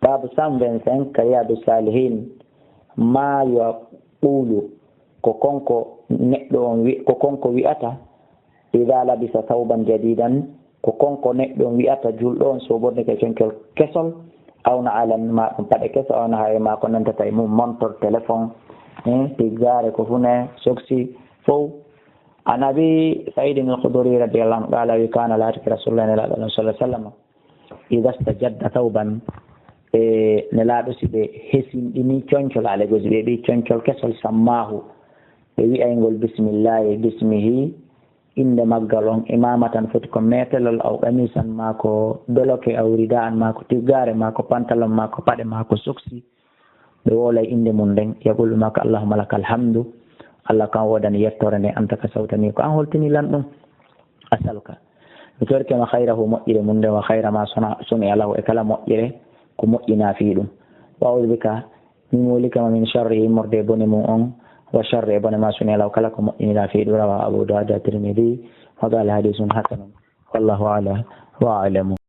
باب 125 رياض الصالحين ما يقول كوكونكو ويأتا إذا لبس ثوبا جديدا كوكونكو نقدون ويأتا جلون سوبرنك يشنكل كسل أو نعلم ما بعد كسل أو نهاية ما كنا نتتعلم مونتور تلفون تجارة كفونة سوكسي فو عن أبي سعيد الخدري رضي الله عنه قال كان لا رسول الله صلى الله عليه وسلم إذا استجد ثوبا نلابس بحسن إني تنشل على جزء تنشل كسل سماه بيقول بسم الله بسمه إن مقالون إمامة فتكم ميتل أو قميصا ماكو دلوك أو رداء ماكو تجار ماكو بانتلون ماكو باد ماكو سوكسي بولا إن مندن يقول ماك اللهم لك الحمد الله كان ودن يتورني أنت كسوتني كان هلتني لن أسألك بترك ما خيره مؤير مندن وخير ما صنع له إكلا مؤيره كمؤينا فيه وأعوذ بك من مولك ومن شره مرد بني مؤن وشر ابن ما سني لو كلكم إلى في رواه أبو داود الترمذي وقال حديث حسن والله أعلم وأعلم.